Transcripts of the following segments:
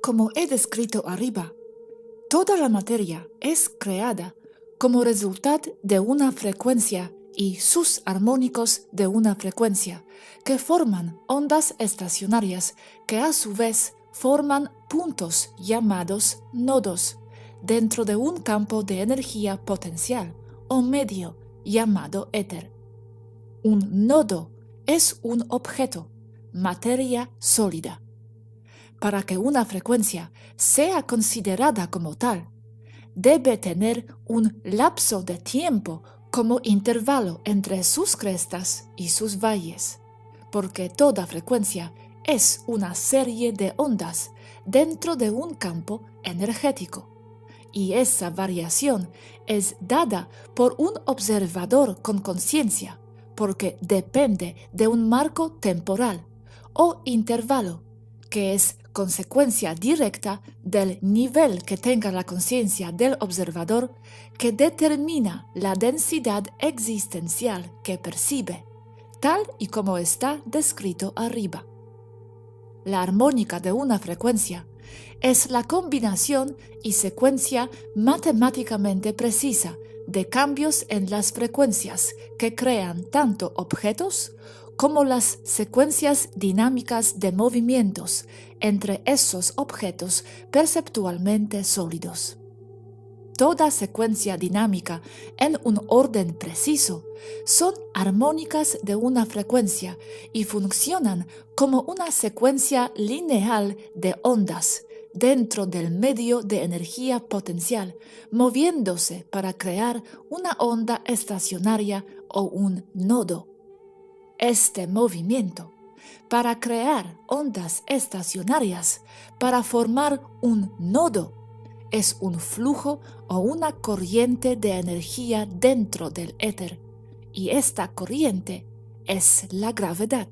Como he descrito arriba, toda la materia es creada como resultado de una frecuencia y sus armónicos de una frecuencia, que forman ondas estacionarias que a su vez forman puntos llamados nodos dentro de un campo de energía potencial o medio llamado éter. Un nodo es un objeto, materia sólida. Para que una frecuencia sea considerada como tal, debe tener un lapso de tiempo como intervalo entre sus crestas y sus valles, porque toda frecuencia es una serie de ondas dentro de un campo energético, y esa variación es dada por un observador con conciencia, porque depende de un marco temporal o intervalo, que es consecuencia directa del nivel que tenga la conciencia del observador, que determina la densidad existencial que percibe, tal y como está descrito arriba. La armónica de una frecuencia es la combinación y secuencia matemáticamente precisa de cambios en las frecuencias que crean tanto objetos como las secuencias dinámicas de movimientos entre esos objetos perceptualmente sólidos. Toda secuencia dinámica en un orden preciso son armónicas de una frecuencia y funcionan como una secuencia lineal de ondas dentro del medio de energía potencial, moviéndose para crear una onda estacionaria o un nodo. Este movimiento, para crear ondas estacionarias, para formar un nodo, es un flujo o una corriente de energía dentro del éter, y esta corriente es la gravedad.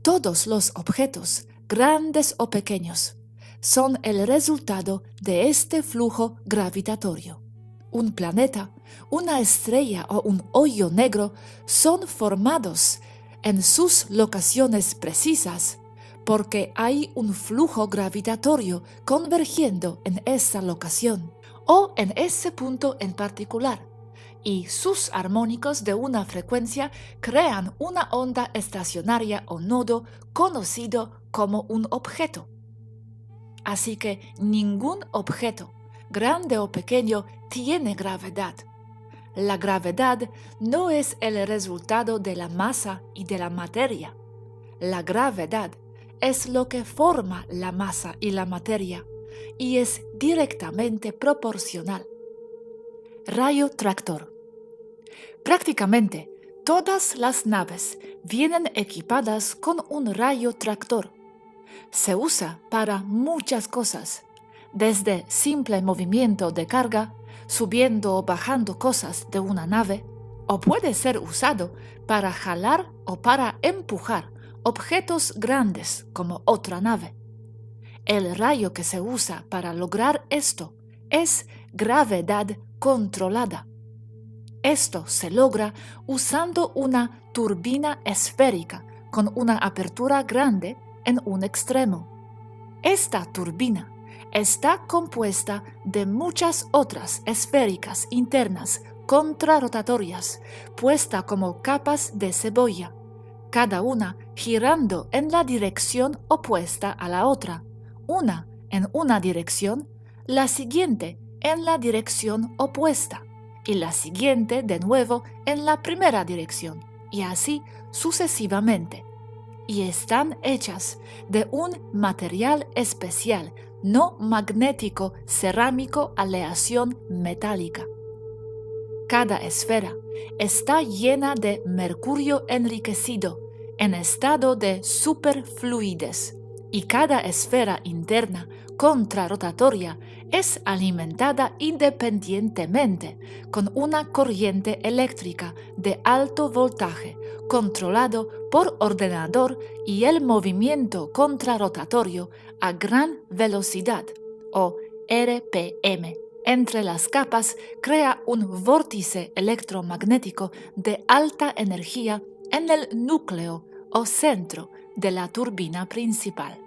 Todos los objetos, grandes o pequeños, son el resultado de este flujo gravitatorio. Un planeta, una estrella o un hoyo negro son formados en sus locaciones precisas porque hay un flujo gravitatorio convergiendo en esa locación o en ese punto en particular, y sus armónicos de una frecuencia crean una onda estacionaria o nodo conocido como un objeto. Así que ningún objeto, grande o pequeño, tiene gravedad. La gravedad no es el resultado de la masa y de la materia. La gravedad es lo que forma la masa y la materia, y es directamente proporcional. Rayo tractor. Prácticamente todas las naves vienen equipadas con un rayo tractor. Se usa para muchas cosas, desde simple movimiento de carga, subiendo o bajando cosas de una nave, o puede ser usado para jalar o para empujar objetos grandes como otra nave. El rayo que se usa para lograr esto es gravedad controlada. Esto se logra usando una turbina esférica con una apertura grande en un extremo. Esta turbina está compuesta de muchas otras esféricas internas contrarrotatorias, puesta como capas de cebolla, cada una girando en la dirección opuesta a la otra, una en una dirección, la siguiente en la dirección opuesta, y la siguiente de nuevo en la primera dirección, y así sucesivamente. Y están hechas de un material especial, no magnético, cerámico, aleación metálica. Cada esfera está llena de mercurio enriquecido en estado de superfluidez, y cada esfera interna contrarrotatoria es alimentada independientemente con una corriente eléctrica de alto voltaje controlado por ordenador, y el movimiento contrarrotatorio a gran velocidad o RPM entre las capas crea un vórtice electromagnético de alta energía en el núcleo o centro de la turbina principal.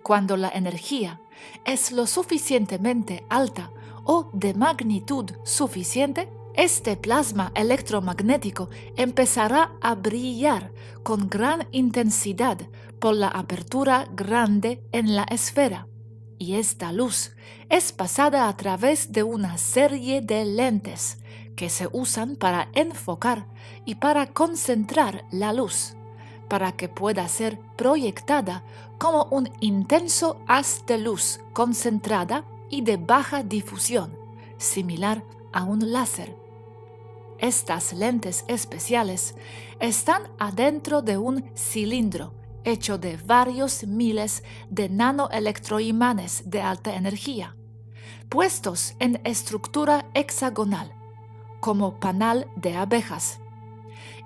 Cuando la energía es lo suficientemente alta o de magnitud suficiente, este plasma electromagnético empezará a brillar con gran intensidad por la apertura grande en la esfera, y esta luz es pasada a través de una serie de lentes que se usan para enfocar y para concentrar la luz, para que pueda ser proyectada como un intenso haz de luz concentrada y de baja difusión, similar a un láser. Estas lentes especiales están adentro de un cilindro hecho de varios miles de nanoelectroimanes de alta energía, puestos en estructura hexagonal, como panal de abejas,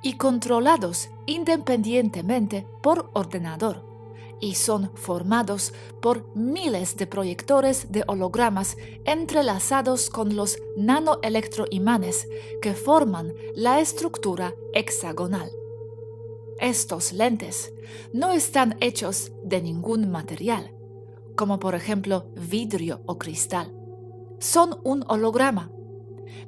y controlados independientemente por ordenador, y son formados por miles de proyectores de hologramas entrelazados con los nanoelectroimanes que forman la estructura hexagonal. Estos lentes no están hechos de ningún material, como por ejemplo vidrio o cristal. Son un holograma,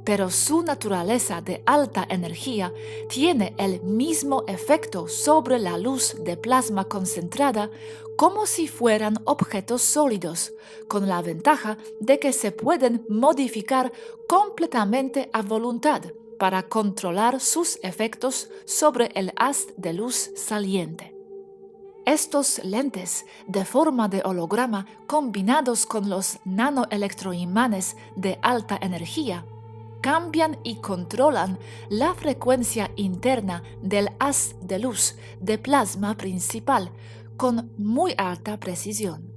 pero su naturaleza de alta energía tiene el mismo efecto sobre la luz de plasma concentrada como si fueran objetos sólidos, con la ventaja de que se pueden modificar completamente a voluntad para controlar sus efectos sobre el haz de luz saliente. Estos lentes de forma de holograma combinados con los nanoelectroimanes de alta energía cambian y controlan la frecuencia interna del haz de luz de plasma principal con muy alta precisión.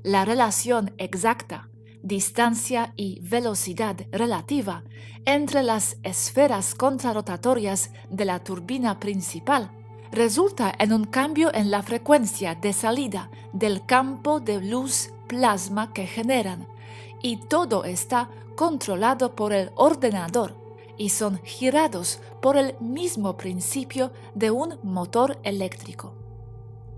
La relación exacta, distancia y velocidad relativa entre las esferas contrarotatorias de la turbina principal resulta en un cambio en la frecuencia de salida del campo de luz plasma que generan, y todo está controlado por el ordenador y son girados por el mismo principio de un motor eléctrico.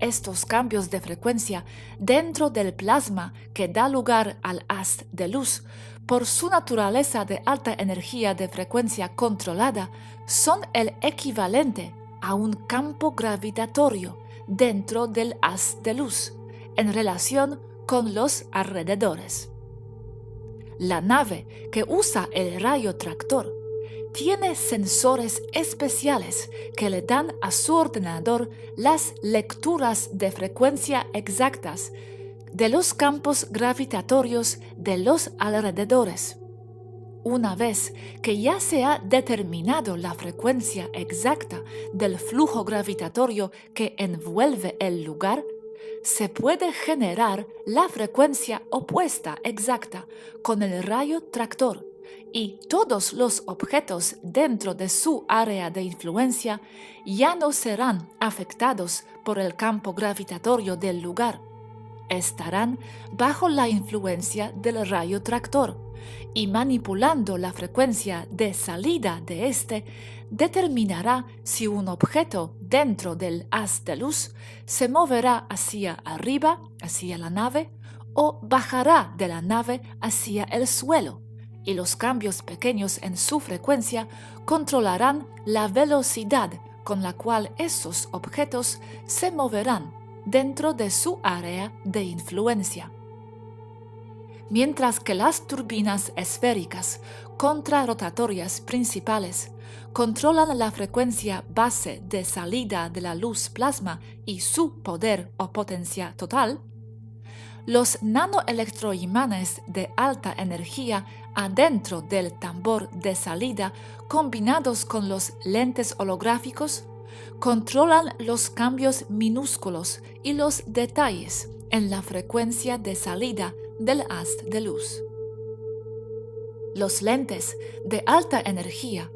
Estos cambios de frecuencia dentro del plasma que da lugar al haz de luz, por su naturaleza de alta energía de frecuencia controlada, son el equivalente a un campo gravitatorio dentro del haz de luz, en relación con los alrededores. La nave que usa el rayo tractor tiene sensores especiales que le dan a su ordenador las lecturas de frecuencia exactas de los campos gravitatorios de los alrededores. Una vez que ya se ha determinado la frecuencia exacta del flujo gravitatorio que envuelve el lugar, se puede generar la frecuencia opuesta exacta con el rayo tractor, y todos los objetos dentro de su área de influencia ya no serán afectados por el campo gravitatorio del lugar. Estarán bajo la influencia del rayo tractor, y manipulando la frecuencia de salida de este, determinará si un objeto dentro del haz de luz se moverá hacia arriba, hacia la nave, o bajará de la nave hacia el suelo, y los cambios pequeños en su frecuencia controlarán la velocidad con la cual esos objetos se moverán dentro de su área de influencia. Mientras que las turbinas esféricas contrarrotatorias principales controlan la frecuencia base de salida de la luz plasma y su poder o potencia total, los nanoelectroimanes de alta energía adentro del tambor de salida combinados con los lentes holográficos controlan los cambios minúsculos y los detalles en la frecuencia de salida del haz de luz. Los lentes de alta energía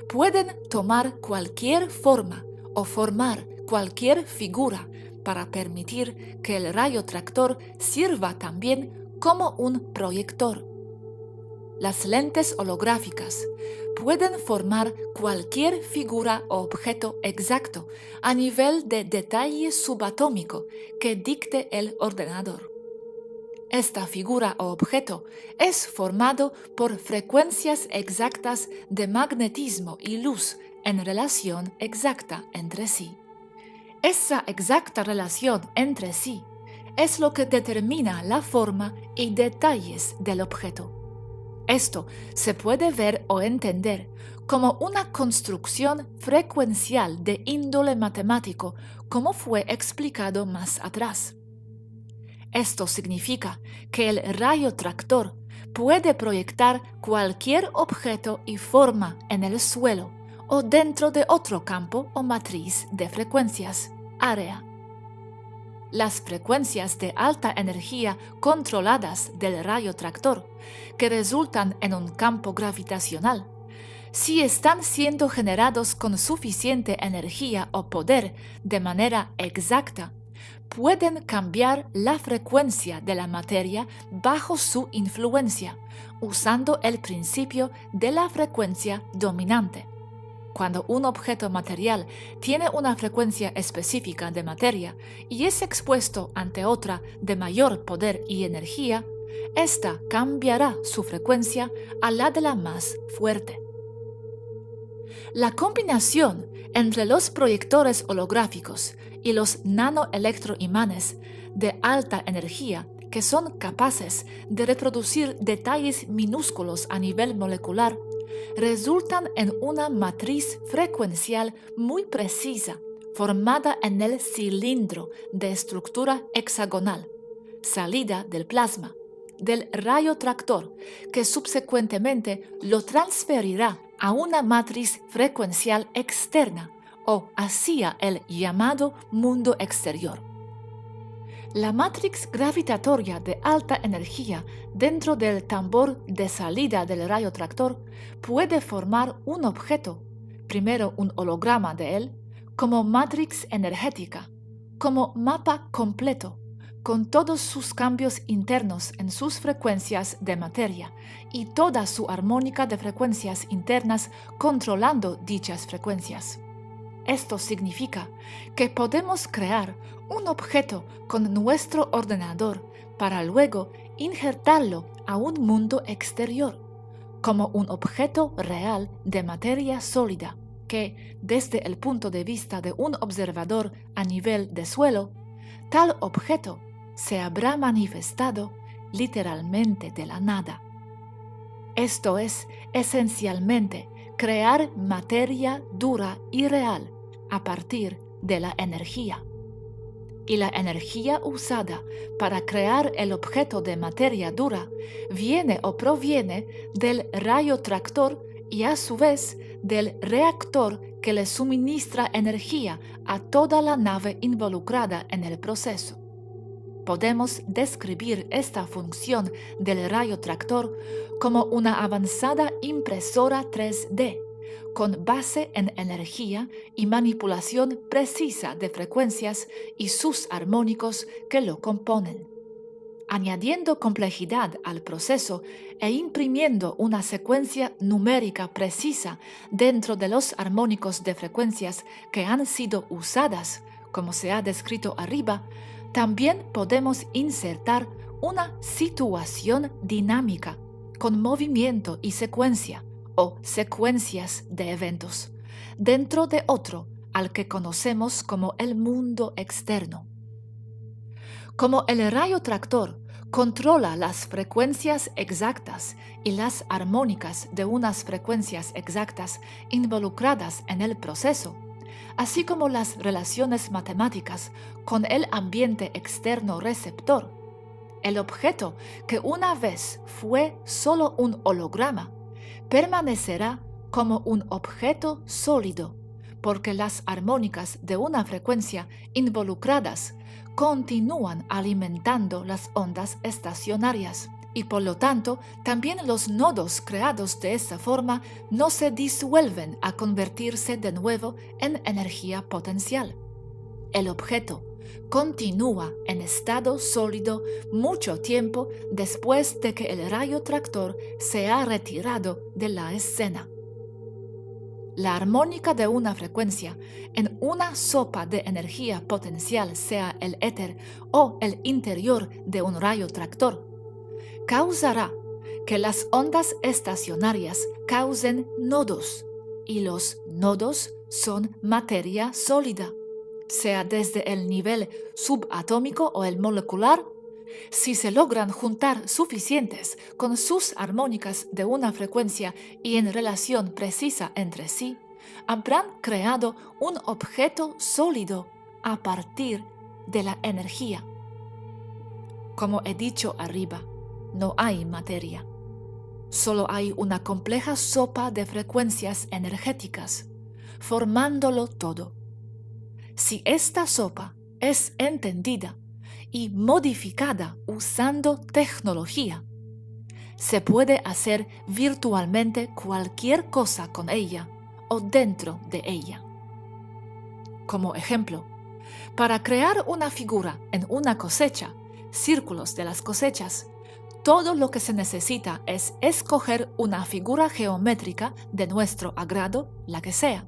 pueden tomar cualquier forma o formar cualquier figura para permitir que el rayo tractor sirva también como un proyector. las lentes holográficas pueden formar cualquier figura o objeto exacto a nivel de detalle subatómico que dicte el ordenador. Esta figura o objeto es formado por frecuencias exactas de magnetismo y luz en relación exacta entre sí. Esa exacta relación entre sí es lo que determina la forma y detalles del objeto. Esto se puede ver o entender como una construcción frecuencial de índole matemático, como fue explicado más atrás. Esto significa que el rayo tractor puede proyectar cualquier objeto y forma en el suelo o dentro de otro campo o matriz de frecuencias, área. Las frecuencias de alta energía controladas del rayo tractor, que resultan en un campo gravitacional, si están siendo generados con suficiente energía o poder de manera exacta, pueden cambiar la frecuencia de la materia bajo su influencia, usando el principio de la frecuencia dominante. Cuando un objeto material tiene una frecuencia específica de materia y es expuesto ante otra de mayor poder y energía, ésta cambiará su frecuencia a la de la más fuerte. La combinación entre los proyectores holográficos y los nanoelectroimanes de alta energía, que son capaces de reproducir detalles minúsculos a nivel molecular, resultan en una matriz frecuencial muy precisa, formada en el cilindro de estructura hexagonal, salida del plasma, del rayo tractor, que subsecuentemente lo transferirá a una matriz frecuencial externa o hacia el llamado mundo exterior. La matriz gravitatoria de alta energía dentro del tambor de salida del rayo tractor puede formar un objeto, primero un holograma de él, como matriz energética, como mapa completo, con todos sus cambios internos en sus frecuencias de materia y toda su armónica de frecuencias internas controlando dichas frecuencias. Esto significa que podemos crear un objeto con nuestro ordenador para luego injertarlo a un mundo exterior, como un objeto real de materia sólida que, desde el punto de vista de un observador a nivel de suelo, tal objeto se habrá manifestado literalmente de la nada. Esto es esencialmente crear materia dura y real a partir de la energía. Y la energía usada para crear el objeto de materia dura viene o proviene del rayo tractor y a su vez del reactor que le suministra energía a toda la nave involucrada en el proceso. Podemos describir esta función del rayo tractor como una avanzada impresora 3D, con base en energía y manipulación precisa de frecuencias y sus armónicos que lo componen. Añadiendo complejidad al proceso e imprimiendo una secuencia numérica precisa dentro de los armónicos de frecuencias que han sido usadas, como se ha descrito arriba, también podemos insertar una situación dinámica con movimiento y secuencia o secuencias de eventos dentro de otro al que conocemos como el mundo externo. Como el rayo tractor controla las frecuencias exactas y las armónicas de unas frecuencias exactas involucradas en el proceso, así como las relaciones matemáticas con el ambiente externo receptor, el objeto que una vez fue solo un holograma permanecerá como un objeto sólido, porque las armónicas de una frecuencia involucradas continúan alimentando las ondas estacionarias y por lo tanto también los nodos creados de esta forma no se disuelven a convertirse de nuevo en energía potencial. El objeto, continúa en estado sólido mucho tiempo después de que el rayo tractor se ha retirado de la escena. La armónica de una frecuencia en una sopa de energía potencial, sea el éter o el interior de un rayo tractor, causará que las ondas estacionarias causen nodos, y los nodos son materia sólida, sea desde el nivel subatómico o el molecular. Si se logran juntar suficientes con sus armónicas de una frecuencia y en relación precisa entre sí, habrán creado un objeto sólido a partir de la energía. Como he dicho arriba, no hay materia. Solo hay una compleja sopa de frecuencias energéticas, formándolo todo. Si esta sopa es entendida y modificada usando tecnología, se puede hacer virtualmente cualquier cosa con ella o dentro de ella. Como ejemplo, para crear una figura en una cosecha, círculos de las cosechas, todo lo que se necesita es escoger una figura geométrica de nuestro agrado, la que sea.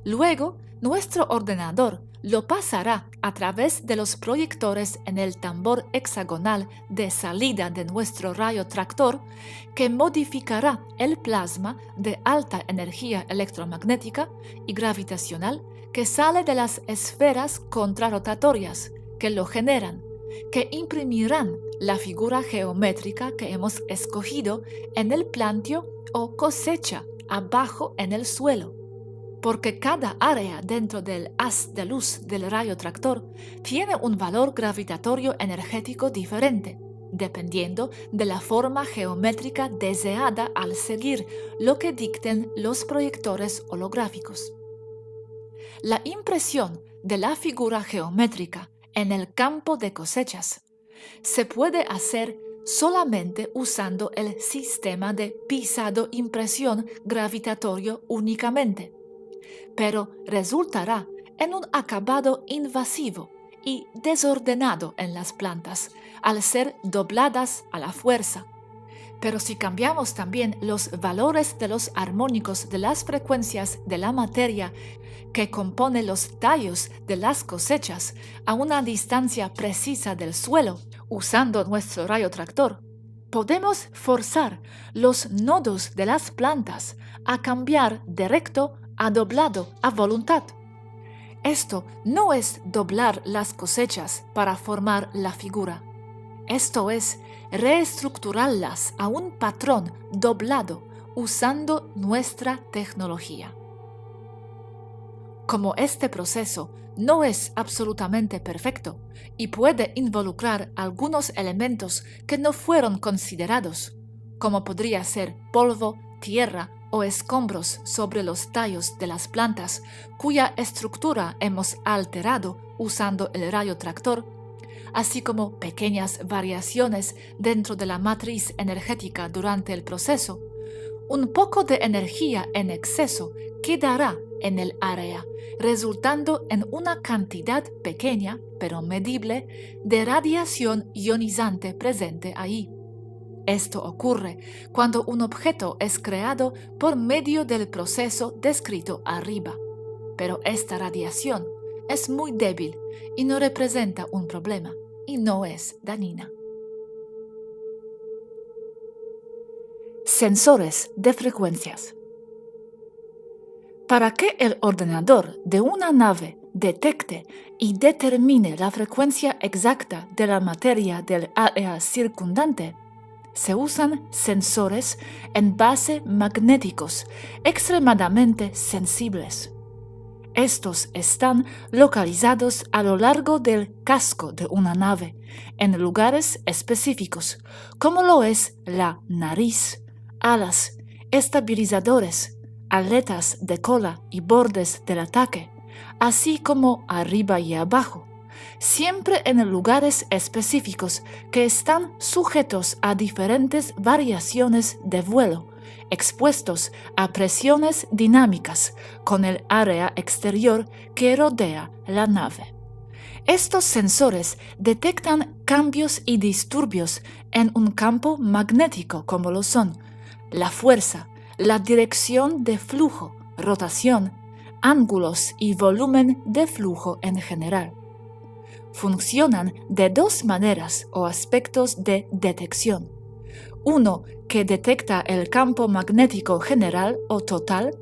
Luego, nuestro ordenador lo pasará a través de los proyectores en el tambor hexagonal de salida de nuestro rayo tractor, que modificará el plasma de alta energía electromagnética y gravitacional que sale de las esferas contrarrotatorias que lo generan, que imprimirán la figura geométrica que hemos escogido en el plantio o cosecha abajo en el suelo, porque cada área dentro del haz de luz del rayo tractor tiene un valor gravitatorio energético diferente, dependiendo de la forma geométrica deseada al seguir lo que dicten los proyectores holográficos. La impresión de la figura geométrica en el campo de cosechas se puede hacer solamente usando el sistema de pisado-impresión gravitatorio únicamente, pero resultará en un acabado invasivo y desordenado en las plantas al ser dobladas a la fuerza. Pero si cambiamos también los valores de los armónicos de las frecuencias de la materia que compone los tallos de las cosechas a una distancia precisa del suelo, usando nuestro rayo tractor, podemos forzar los nodos de las plantas a cambiar de recto a doblado a voluntad. Esto no es doblar las cosechas para formar la figura. Esto es reestructurarlas a un patrón doblado usando nuestra tecnología. Como este proceso no es absolutamente perfecto y puede involucrar algunos elementos que no fueron considerados, como podría ser polvo, tierra o escombros sobre los tallos de las plantas cuya estructura hemos alterado usando el rayo tractor, así como pequeñas variaciones dentro de la matriz energética durante el proceso, un poco de energía en exceso quedará en el área, resultando en una cantidad pequeña, pero medible, de radiación ionizante presente ahí. Esto ocurre cuando un objeto es creado por medio del proceso descrito arriba, pero esta radiación es muy débil y no representa un problema, y no es dañina. Sensores de frecuencias. Para que el ordenador de una nave detecte y determine la frecuencia exacta de la materia del área circundante, se usan sensores en base magnéticos extremadamente sensibles. Estos están localizados a lo largo del casco de una nave, en lugares específicos, como lo es la nariz, alas, estabilizadores, aletas de cola y bordes del ataque, así como arriba y abajo, siempre en lugares específicos que están sujetos a diferentes variaciones de vuelo, expuestos a presiones dinámicas con el área exterior que rodea la nave. Estos sensores detectan cambios y disturbios en un campo magnético como lo son la fuerza, la dirección de flujo, rotación, ángulos y volumen de flujo en general. Funcionan de dos maneras o aspectos de detección. Uno que detecta el campo magnético general o total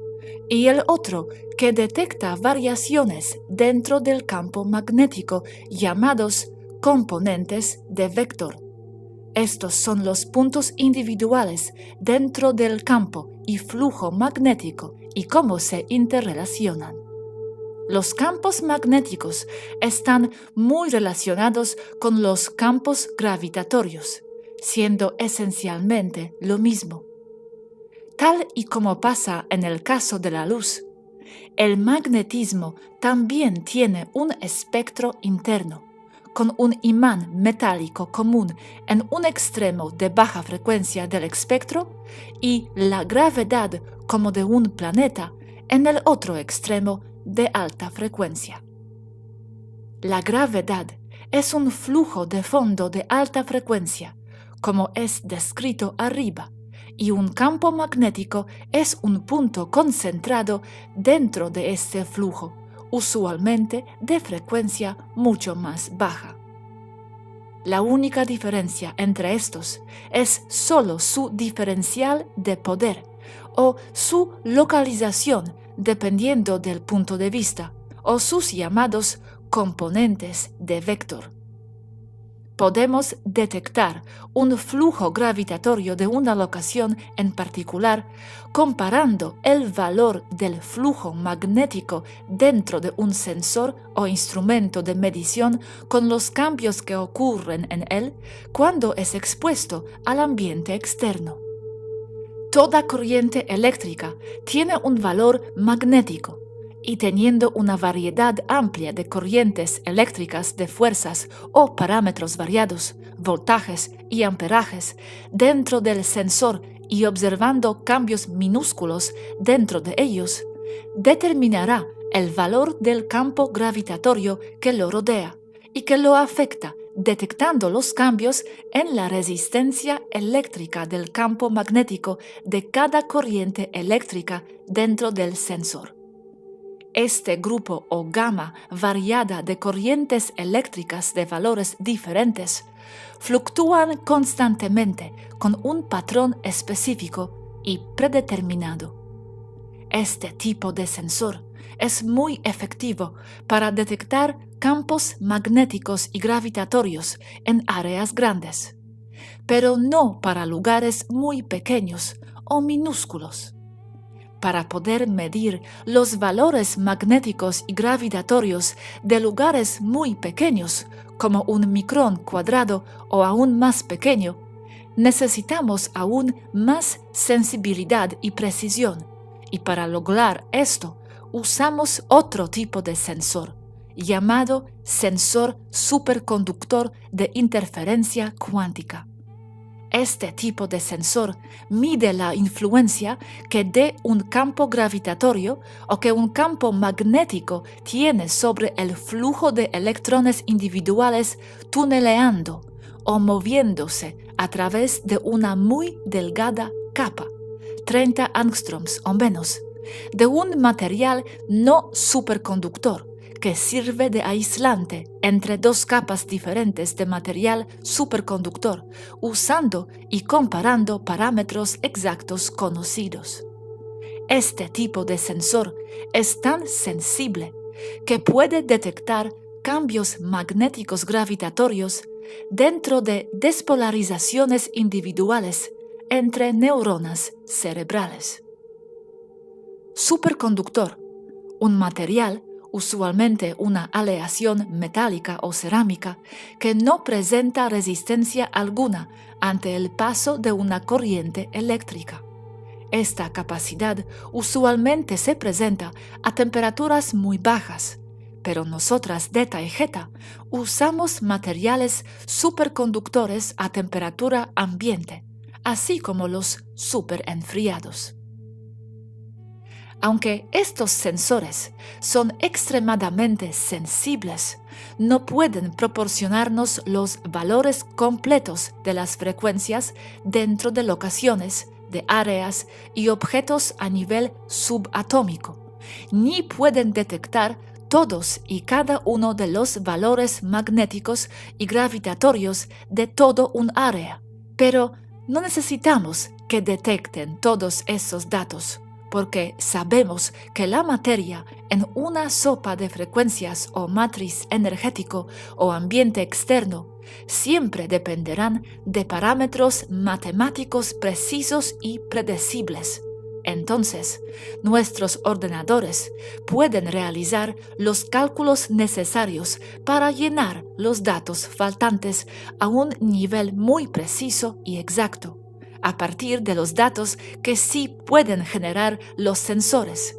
y el otro que detecta variaciones dentro del campo magnético llamados componentes de vector. Estos son los puntos individuales dentro del campo y flujo magnético y cómo se interrelacionan. Los campos magnéticos están muy relacionados con los campos gravitatorios, siendo esencialmente lo mismo. Tal y como pasa en el caso de la luz, el magnetismo también tiene un espectro interno, con un imán metálico común en un extremo de baja frecuencia del espectro y la gravedad como de un planeta en el otro extremo de alta frecuencia. La gravedad es un flujo de fondo de alta frecuencia, como es descrito arriba, y un campo magnético es un punto concentrado dentro de este flujo, usualmente de frecuencia mucho más baja. La única diferencia entre estos es solo su diferencial de poder o su localización dependiendo del punto de vista o sus llamados componentes de vector. Podemos detectar un flujo gravitatorio de una locación en particular comparando el valor del flujo magnético dentro de un sensor o instrumento de medición con los cambios que ocurren en él cuando es expuesto al ambiente externo. Toda corriente eléctrica tiene un valor magnético, y teniendo una variedad amplia de corrientes eléctricas de fuerzas o parámetros variados, voltajes y amperajes dentro del sensor y observando cambios minúsculos dentro de ellos, determinará el valor del campo gravitatorio que lo rodea y que lo afecta, detectando los cambios en la resistencia eléctrica del campo magnético de cada corriente eléctrica dentro del sensor. Este grupo o gama variada de corrientes eléctricas de valores diferentes fluctúan constantemente con un patrón específico y predeterminado. Este tipo de sensor es muy efectivo para detectar campos magnéticos y gravitatorios en áreas grandes, pero no para lugares muy pequeños o minúsculos. Para poder medir los valores magnéticos y gravitatorios de lugares muy pequeños, como un micrón cuadrado o aún más pequeño, necesitamos aún más sensibilidad y precisión, y para lograr esto usamos otro tipo de sensor, llamado sensor superconductor de interferencia cuántica. Este tipo de sensor mide la influencia que de un campo gravitatorio o que un campo magnético tiene sobre el flujo de electrones individuales tuneleando o moviéndose a través de una muy delgada capa, 30 angstroms o menos, de un material no superconductor que sirve de aislante entre dos capas diferentes de material superconductor, usando y comparando parámetros exactos conocidos. Este tipo de sensor es tan sensible que puede detectar cambios magnéticos gravitatorios dentro de despolarizaciones individuales entre neuronas cerebrales. Superconductor, un material usualmente una aleación metálica o cerámica, que no presenta resistencia alguna ante el paso de una corriente eléctrica. Esta capacidad usualmente se presenta a temperaturas muy bajas, pero nosotras Delta y Zeta usamos materiales superconductores a temperatura ambiente, así como los superenfriados. Aunque estos sensores son extremadamente sensibles, no pueden proporcionarnos los valores completos de las frecuencias dentro de locaciones, de áreas y objetos a nivel subatómico, ni pueden detectar todos y cada uno de los valores magnéticos y gravitatorios de todo un área. Pero no necesitamos que detecten todos esos datos, porque sabemos que la materia en una sopa de frecuencias o matriz energético o ambiente externo siempre dependerán de parámetros matemáticos precisos y predecibles. Entonces, nuestros ordenadores pueden realizar los cálculos necesarios para llenar los datos faltantes a un nivel muy preciso y exacto, a partir de los datos que sí pueden generar los sensores,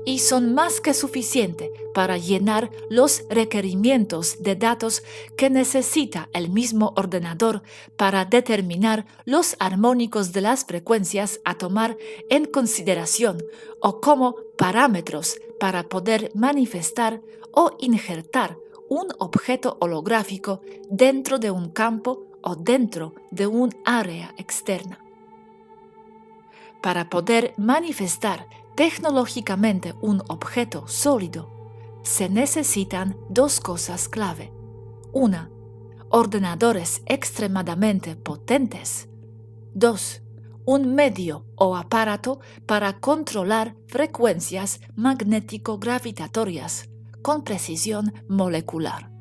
y son más que suficiente para llenar los requerimientos de datos que necesita el mismo ordenador para determinar los armónicos de las frecuencias a tomar en consideración o como parámetros para poder manifestar o injertar un objeto holográfico dentro de un campo o dentro de un área externa. Para poder manifestar tecnológicamente un objeto sólido, se necesitan dos cosas clave. Una, ordenadores extremadamente potentes. 2. Un medio o aparato para controlar frecuencias magnético-gravitatorias con precisión molecular.